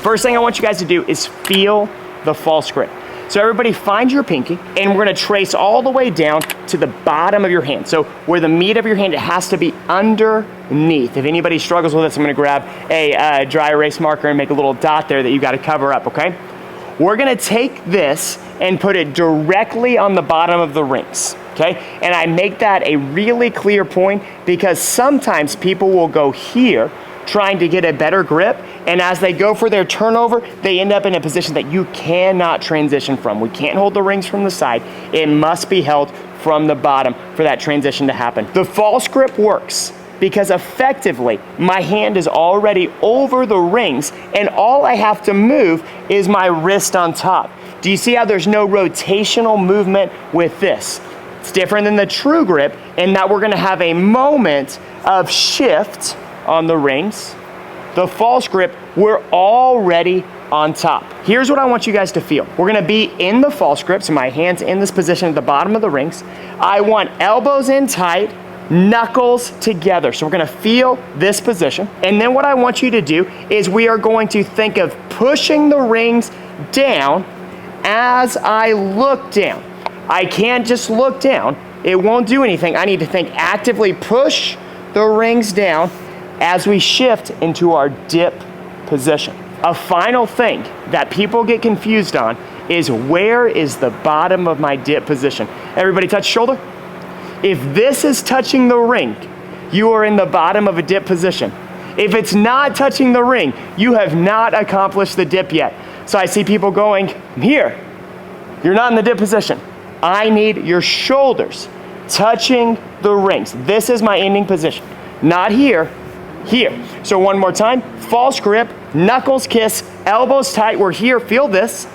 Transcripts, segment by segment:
First thing I want you guys to do is feel the false grip. So everybody find your pinky, and we're gonna trace all the way down to the bottom of your hand. So where the meat of your hand, it has to be underneath. If anybody struggles with this, I'm gonna grab a dry erase marker and make a little dot there that you gotta cover up, okay? We're gonna take this and put it directly on the bottom of the rings, okay? And I make that a really clear point because sometimes people will go here trying to get a better grip, and as they go for their turnover, they end up in a position that you cannot transition from. We can't hold the rings from the side. It must be held from the bottom for that transition to happen. The false grip works because effectively my hand is already over the rings, and all I have to move is my wrist on top. Do you see how there's no rotational movement with this? It's different than the true grip in that we're gonna have a moment of shift on the rings. The false grip, we're already on top. Here's what I want you guys to feel. We're gonna be in the false grip, so my hand's in this position at the bottom of the rings. I want elbows in tight, knuckles together. So we're gonna feel this position. And then what I want you to do is we are going to think of pushing the rings down as I look down. I can't just look down. It won't do anything. I need to think actively push the rings down as we shift into our dip position. A final thing that people get confused on is where is the bottom of my dip position? Everybody touch shoulder. If this is touching the ring, you are in the bottom of a dip position. If it's not touching the ring, you have not accomplished the dip yet. So I see people going, here, you're not in the dip position. I need your shoulders touching the rings. This is my ending position, not here, here. So one more time, false grip, knuckles kiss, elbows tight, we're here, feel this.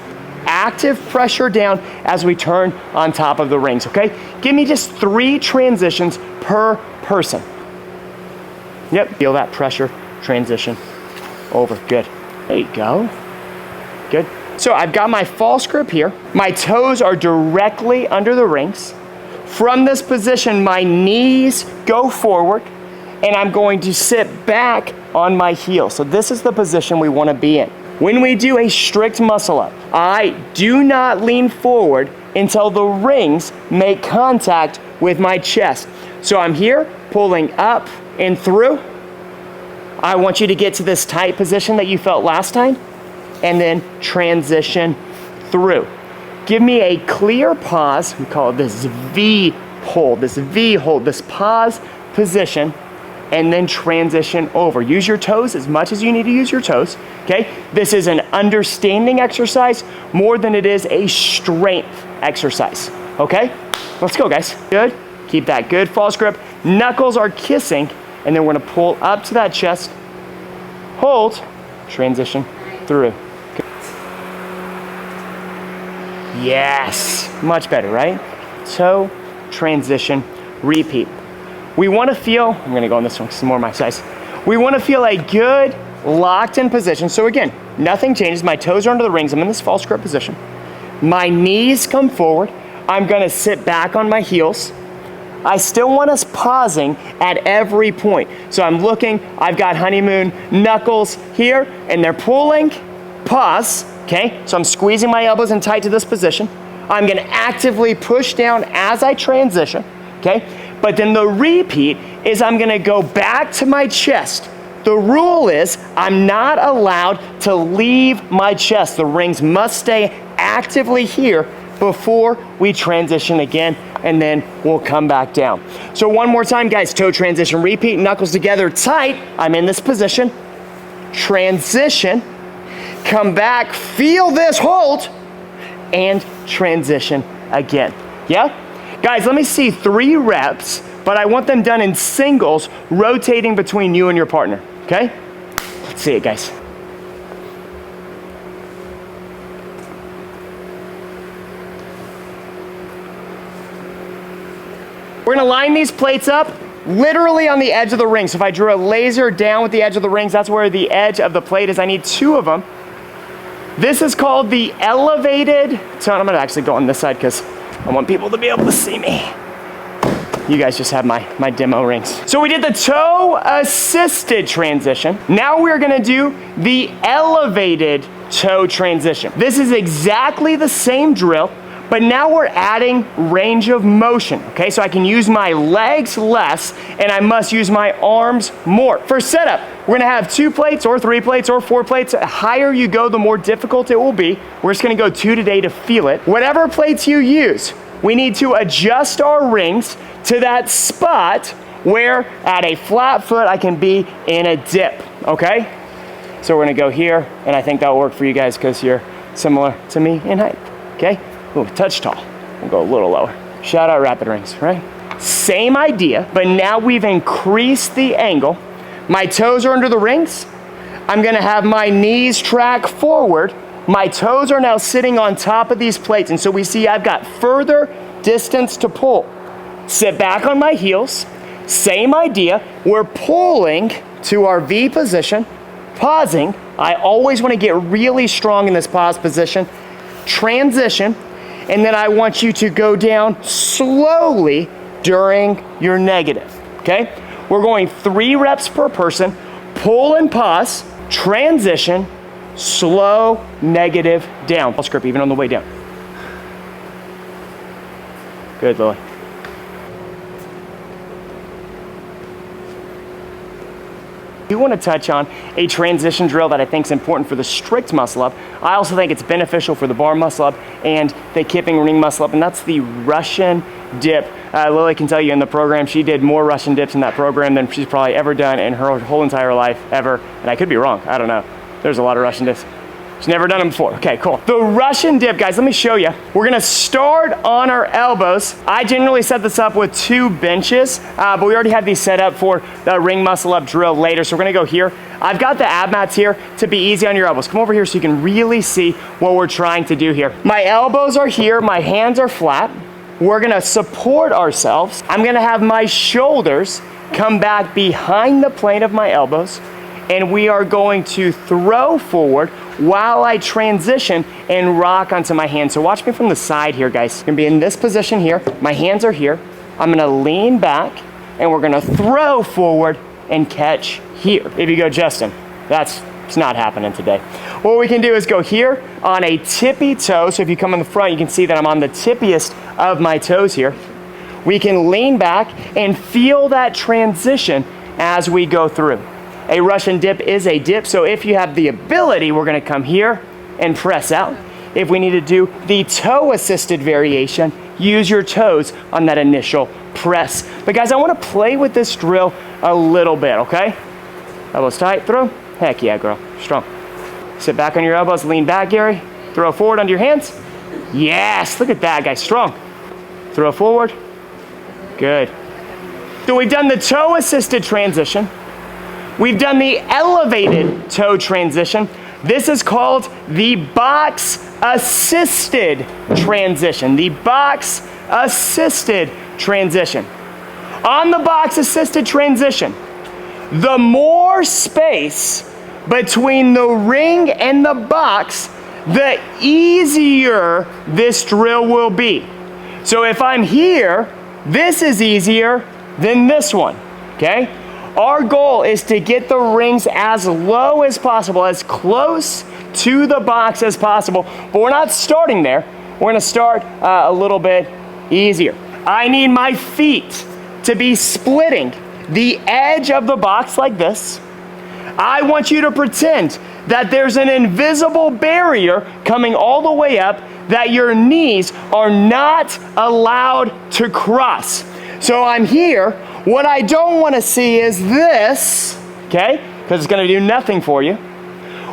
Active pressure down as we turn on top of the rings, okay? Give me just 3 transitions per person. Yep, feel that pressure, transition, over, good. There you go, good. So I've got my false grip here. My toes are directly under the rings. From this position, my knees go forward, and I'm going to sit back on my heels. So this is the position we want to be in. When we do a strict muscle up, I do not lean forward until the rings make contact with my chest. So I'm here, pulling up and through. I want you to get to this tight position that you felt last time, and then transition through. Give me a clear pause. We call it this V hold, this pause position, and then transition over. Use your toes as much as you need to use your toes, okay? This is an understanding exercise more than it is a strength exercise, okay? Let's go, guys. Good, keep that good false grip. Knuckles are kissing, and then we're gonna pull up to that chest, hold, transition through. Good. Yes, much better, right? Toe, transition, repeat. We want to feel, I'm going to go on this one because it's more my size. We want to feel a good locked in position. So again, nothing changes. My toes are under the rings. I'm in this false grip position. My knees come forward. I'm going to sit back on my heels. I still want us pausing at every point. So I'm looking, I've got honeymoon knuckles here, and they're pulling, pause, okay? So I'm squeezing my elbows in tight to this position. I'm going to actively push down as I transition, okay? But then the repeat is I'm gonna go back to my chest. The rule is I'm not allowed to leave my chest. The rings must stay actively here before we transition again, and then we'll come back down. So one more time, guys, toe transition, repeat, knuckles together tight. I'm in this position, transition, come back, feel this, hold, and transition again, yeah? Guys, let me see 3 reps, but I want them done in singles, rotating between you and your partner, okay? Let's see it, guys. We're gonna line these plates up literally on the edge of the ring. So if I drew a laser down with the edge of the rings, that's where the edge of the plate is. I need 2 of them. This is called the elevated, so I'm gonna actually go on this side because I want people to be able to see me. You guys just have my demo rings. So we did the toe assisted transition. Now we're gonna do the elevated toe transition. This is exactly the same drill, but now we're adding range of motion, okay? So I can use my legs less, and I must use my arms more. For setup, we're gonna have 2 plates or 3 plates or 4 plates. The higher you go, the more difficult it will be. We're just gonna go 2 today to feel it. Whatever plates you use, we need to adjust our rings to that spot where at a flat foot I can be in a dip, okay? So we're gonna go here, and I think that'll work for you guys because you're similar to me in height, okay? Ooh, touch tall. We'll go a little lower. Shout out Rapid Rings, right? Same idea, but now we've increased the angle. My toes are under the rings. I'm gonna have my knees track forward. My toes are now sitting on top of these plates, and so we see I've got further distance to pull. Sit back on my heels. Same idea. We're pulling to our V position, pausing. I always wanna get really strong in this pause position. Transition. And then I want you to go down slowly during your negative, okay? We're going 3 reps per person, pull and pause, transition, slow, negative, down. False grip even on the way down. Good, Lily. I do want to touch on a transition drill that I think is important for the strict muscle up. I also think it's beneficial for the bar muscle up and the kipping ring muscle up, and that's the Russian dip. Lily can tell you in the program, she did more Russian dips in that program than she's probably ever done in her whole entire life, ever. And I could be wrong, I don't know. There's a lot of Russian dips. She's never done them before. Okay, cool. The Russian dip, guys, let me show you. We're gonna start on our elbows. I generally set this up with 2 benches, but we already have these set up for the ring muscle up drill later, so we're gonna go here. I've got the ab mats here to be easy on your elbows. Come over here so you can really see what we're trying to do here. My elbows are here, my hands are flat. We're gonna support ourselves. I'm gonna have my shoulders come back behind the plane of my elbows, and we are going to throw forward while I transition and rock onto my hands. So watch me from the side here, guys. I'm gonna be in this position here. My hands are here. I'm gonna lean back, and we're gonna throw forward and catch here. If you go, Justin, it's not happening today. What we can do is go here on a tippy toe. So if you come in the front, you can see that I'm on the tippiest of my toes here. We can lean back and feel that transition as we go through. A Russian dip is a dip, so if you have the ability, we're gonna come here and press out. If we need to do the toe-assisted variation, use your toes on that initial press. But guys, I wanna play with this drill a little bit, okay? Elbows tight, throw. Heck yeah, girl, strong. Sit back on your elbows, lean back, Gary. Throw forward onto your hands. Yes, look at that, guys, strong. Throw forward, good. So we've done the toe-assisted transition. We've done the elevated toe transition. This is called the box assisted transition. The box assisted transition. On the box assisted transition, the more space between the ring and the box, the easier this drill will be. So if I'm here, this is easier than this one, okay? Our goal is to get the rings as low as possible, as close to the box as possible, but we're not starting there. We're gonna start a little bit easier. I need my feet to be splitting the edge of the box like this. I want you to pretend that there's an invisible barrier coming all the way up that your knees are not allowed to cross. So I'm here. What I don't want to see is this, okay? Because it's going to do nothing for you.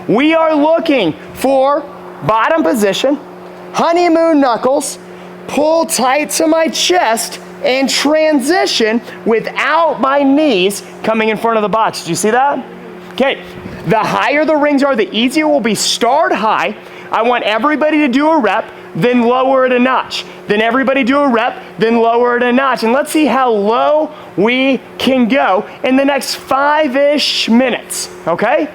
We are looking for bottom position, honeymoon knuckles, pull tight to my chest, and transition without my knees coming in front of the box. Did you see that? Okay, the higher the rings are, the easier it will be. Start high. I want everybody to do a rep, then lower it a notch. Then everybody do a rep, then lower it a notch. And let's see how low we can go in the next 5-ish minutes, okay?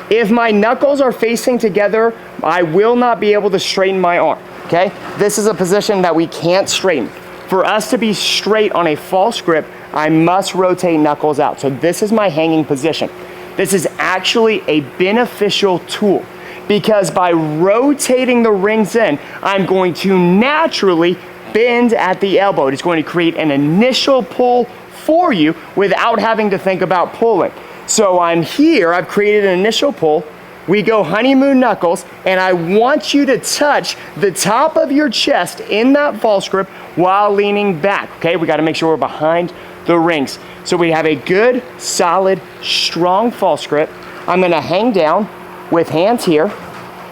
If my knuckles are facing together, I will not be able to straighten my arm, okay? This is a position that we can't straighten. For us to be straight on a false grip, I must rotate knuckles out. So this is my hanging position. This is actually a beneficial tool because by rotating the rings in, I'm going to naturally bend at the elbow. It's going to create an initial pull for you without having to think about pulling. So I'm here, I've created an initial pull. We go honeymoon knuckles, and I want you to touch the top of your chest in that false grip while leaning back, okay? We gotta make sure we're behind the rings. So we have a good, solid, strong false grip. I'm gonna hang down with hands here.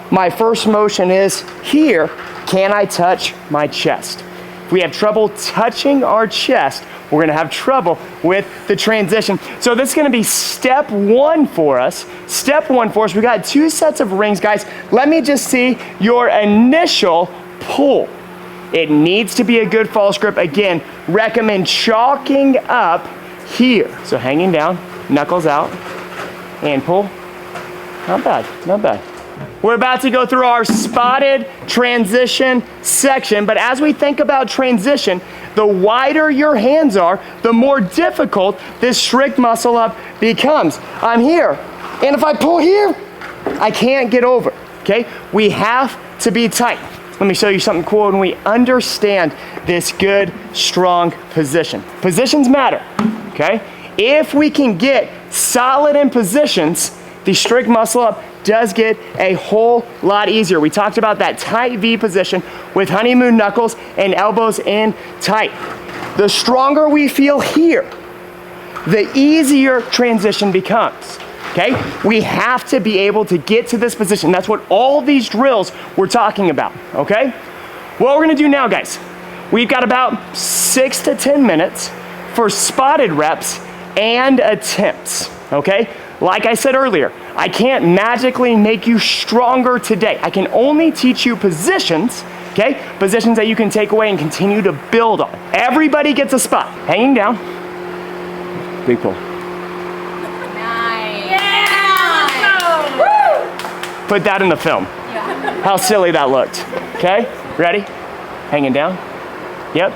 My first motion is here. Can I touch my chest? If we have trouble touching our chest, we're gonna have trouble with the transition. So this is gonna be step one for us. Step one for us, we got 2 sets of rings, guys. Let me just see your initial pull. It needs to be a good false grip. Again, recommend chalking up here. So hanging down, knuckles out, and pull. Not bad, not bad. We're about to go through our spotted transition section, but as we think about transition, the wider your hands are, the more difficult this strict muscle up becomes. I'm here, and if I pull here, I can't get over, okay? We have to be tight. Let me show you something cool when we understand this good, strong position. Positions matter, okay? If we can get solid in positions, the strict muscle up does get a whole lot easier. We talked about that tight V position with honeymoon knuckles and elbows in tight. The stronger we feel here, the easier transition becomes, okay? We have to be able to get to this position. That's what all these drills we're talking about, okay? What we're gonna do now, guys, we've got about 6 to 10 minutes for spotted reps and attempts, okay? Like I said earlier, I can't magically make you stronger today. I can only teach you positions, okay? Positions that you can take away and continue to build on. Everybody gets a spot. Hanging down. Big pull. Nice. Yeah! Woo! Put that in the film. Yeah. How silly that looked. Okay? Ready? Hanging down. Yep.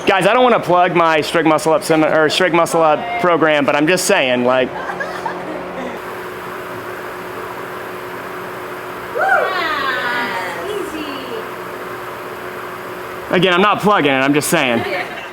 Guys, I don't want to plug my strict muscle up strict muscle up program, but I'm just saying, like. Easy. Again, I'm not plugging it. I'm just saying.